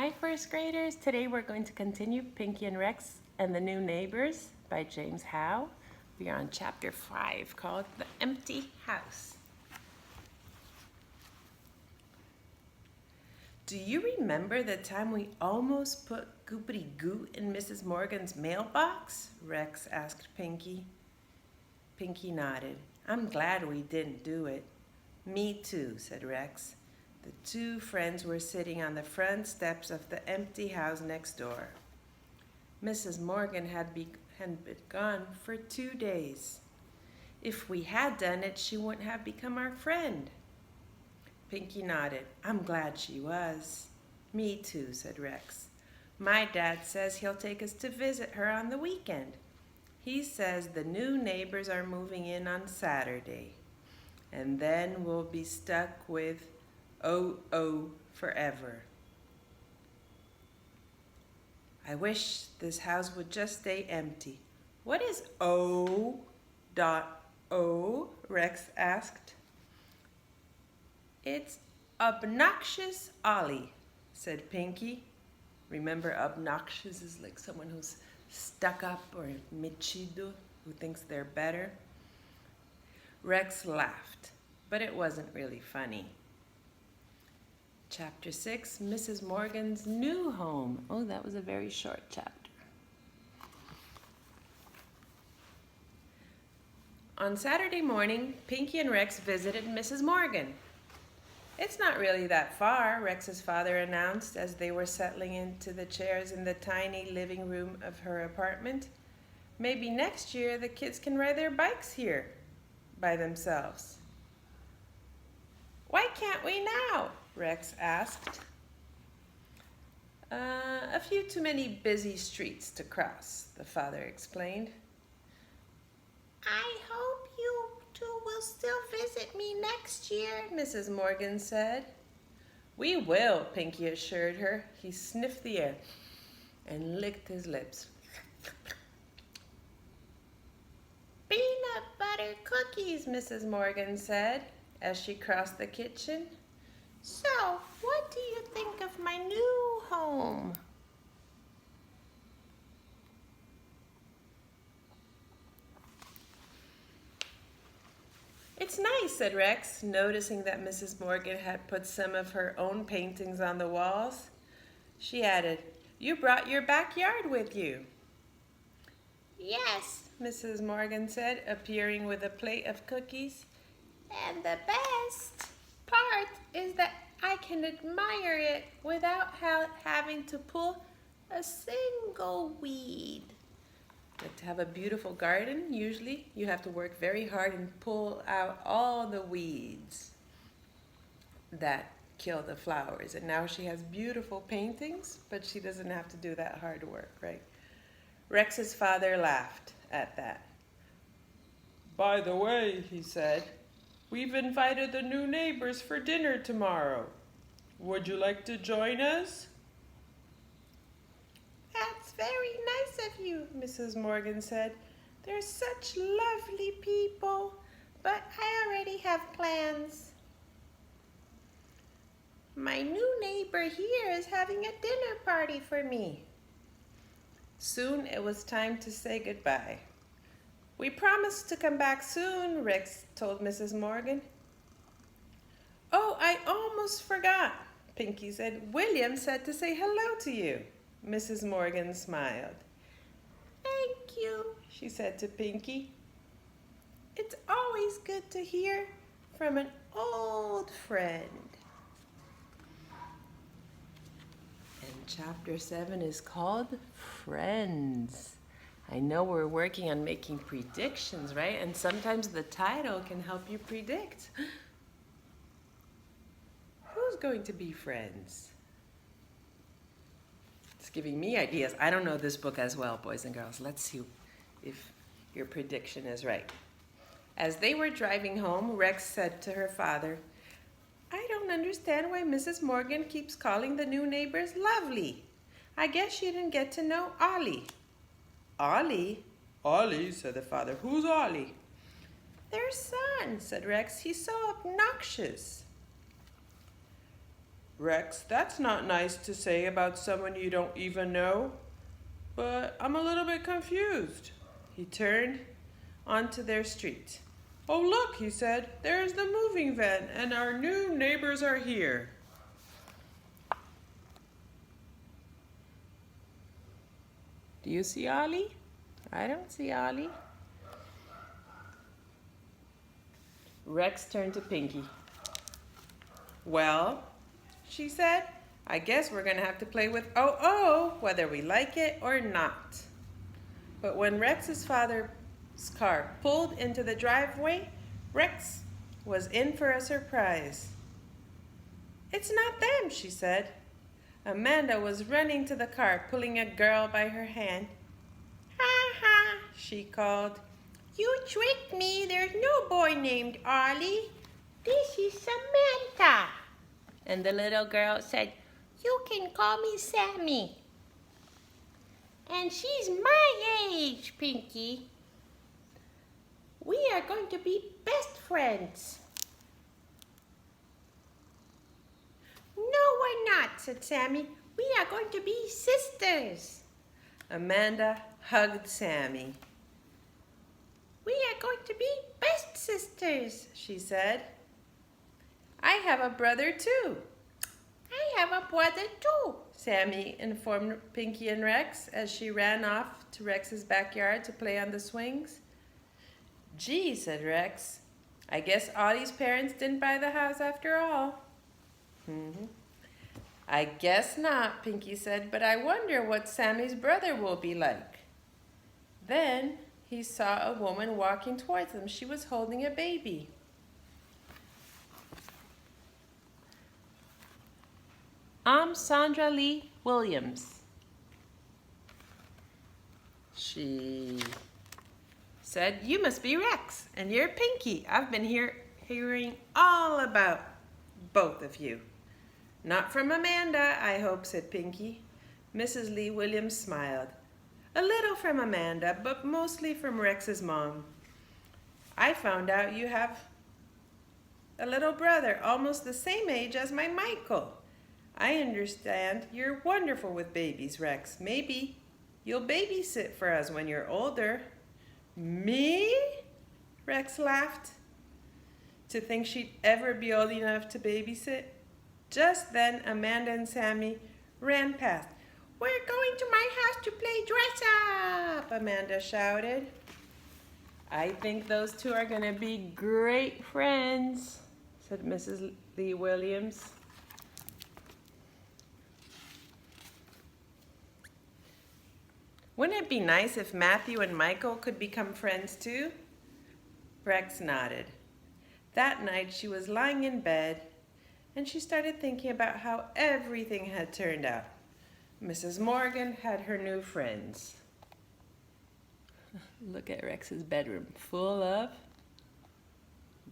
Hi, first graders. Today we're going to continue Pinky and Rex and the New Neighbors by James Howe. We are on chapter 5 called The Empty House. Do you remember the time we almost put Goopity Goo in Mrs. Morgan's mailbox? Rex asked Pinky. Pinky nodded. I'm glad we didn't do it. Me too, said Rex. The two friends were sitting on the front steps of the empty house next door. Mrs. Morgan had been gone for 2 days. If we had done it, she wouldn't have become our friend. Pinky nodded. I'm glad she was. Me too, said Rex. My dad says he'll take us to visit her on the weekend. He says the new neighbors are moving in on Saturday. And then we'll be stuck with oh forever. I wish this house would just stay empty. What is O.O? Rex asked. It's obnoxious Ollie, said Pinky. Remember, obnoxious is like someone who's stuck up or metido, who thinks they're better. Rex laughed, but it wasn't really funny. Chapter 6, Mrs. Morgan's new home. Oh, that was a very short chapter. On Saturday morning, Pinky and Rex visited Mrs. Morgan. It's not really that far, Rex's father announced as they were settling into the chairs in the tiny living room of her apartment. Maybe next year the kids can ride their bikes here by themselves. Why can't we now? Rex asked. A few too many busy streets to cross, the father explained. I hope you two will still visit me next year, Mrs. Morgan said. We will, Pinky assured her. He sniffed the air and licked his lips. Peanut butter cookies, Mrs. Morgan said as she crossed the kitchen. So, what do you think of my new home? It's nice, said Rex, noticing that Mrs. Morgan had put some of her own paintings on the walls. She added, You brought your backyard with you. Yes, Mrs. Morgan said, appearing with a plate of cookies. And the best part is that I can admire it without having to pull a single weed. But to have a beautiful garden, usually you have to work very hard and pull out all the weeds that kill the flowers. And now she has beautiful paintings, but she doesn't have to do that hard work, right? Rex's father laughed at that. By the way, he said, we've invited the new neighbors for dinner tomorrow. Would you like to join us? That's very nice of you, Mrs. Morgan said. They're such lovely people, but I already have plans. My new neighbor here is having a dinner party for me. Soon it was time to say goodbye. We promised to come back soon, Rex told Mrs. Morgan. Oh, I almost forgot, Pinky said. William said to say hello to you. Mrs. Morgan smiled. Thank you, she said to Pinky. It's always good to hear from an old friend. And chapter 7 is called Friends. I know we're working on making predictions, right? And sometimes the title can help you predict. Who's going to be friends? It's giving me ideas. I don't know this book as well, boys and girls. Let's see if your prediction is right. As they were driving home, Rex said to her father, I don't understand why Mrs. Morgan keeps calling the new neighbors lovely. I guess she didn't get to know Ollie. Ollie? Ollie, said the father. Who's Ollie? Their son, said Rex. He's so obnoxious. Rex, that's not nice to say about someone you don't even know, but I'm a little bit confused. He turned onto their street. Oh, look, he said, there's the moving van, and our new neighbors are here. Do you see Ollie? I don't see Ollie. Rex turned to Pinky. Well, she said, I guess we're going to have to play with Oh-Oh, whether we like it or not. But when Rex's father's car pulled into the driveway, Rex was in for a surprise. It's not them, she said. Amanda was running to the car, pulling a girl by her hand. Ha ha, she called. You tricked me. There's no boy named Ollie. This is Samantha. And the little girl said, you can call me Sammy. And she's my age, Pinky. We are going to be best friends. No, we're not, said Sammy. We are going to be sisters. Amanda hugged Sammy. We are going to be best sisters, she said. I have a brother too. I have a brother too, Sammy informed Pinky and Rex as she ran off to Rex's backyard to play on the swings. Gee, said Rex, I guess Ollie's parents didn't buy the house after all. I guess not, Pinky said, but I wonder what Sammy's brother will be like. Then he saw a woman walking towards them. She was holding a baby. I'm Sandra Lee Williams. She said, you must be Rex, and you're Pinky. I've been hearing all about both of you. Not from Amanda, I hope, said Pinky. Mrs. Lee Williams smiled. A little from Amanda, but mostly from Rex's mom. I found out you have a little brother almost the same age as my Michael. I understand you're wonderful with babies, Rex. Maybe you'll babysit for us when you're older. Me? Rex laughed. To think she'd ever be old enough to babysit. Just then, Amanda and Sammy ran past. We're going to my house to play dress up, Amanda shouted. I think those two are going to be great friends, said Mrs. Lee Williams. Wouldn't it be nice if Matthew and Michael could become friends too? Rex nodded. That night she was lying in bed and she started thinking about how everything had turned out. Mrs. Morgan had her new friends. Look at Rex's bedroom, full of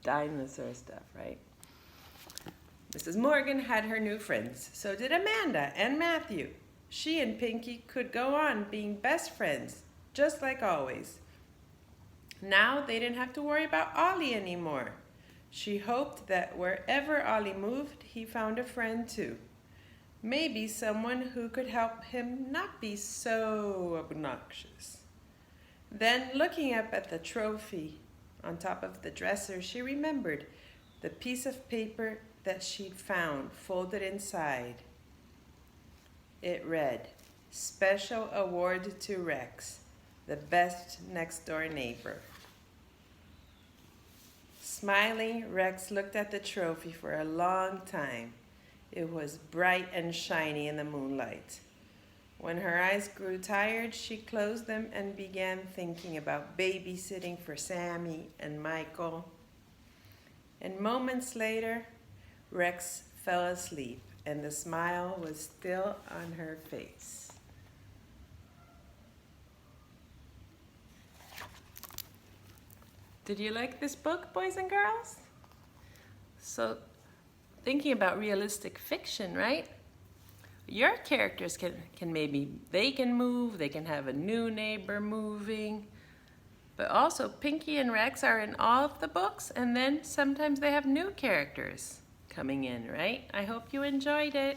dinosaur stuff, right? Mrs. Morgan had her new friends. So did Amanda and Matthew. She and Pinky could go on being best friends, just like always. Now they didn't have to worry about Ollie anymore. She hoped that wherever Ollie moved, he found a friend too. Maybe someone who could help him not be so obnoxious. Then, looking up at the trophy on top of the dresser, she remembered the piece of paper that she'd found folded inside. It read, Special Award to Rex, the best next-door neighbor. Smiling, Rex looked at the trophy for a long time. It was bright and shiny in the moonlight. When her eyes grew tired, she closed them and began thinking about babysitting for Sammy and Michael. And moments later, Rex fell asleep, and the smile was still on her face. Did you like this book, boys and girls? So, thinking about realistic fiction, right? Your characters can maybe, they can move, they can have a new neighbor moving, but also Pinky and Rex are in all of the books, and then sometimes they have new characters coming in, right? I hope you enjoyed it.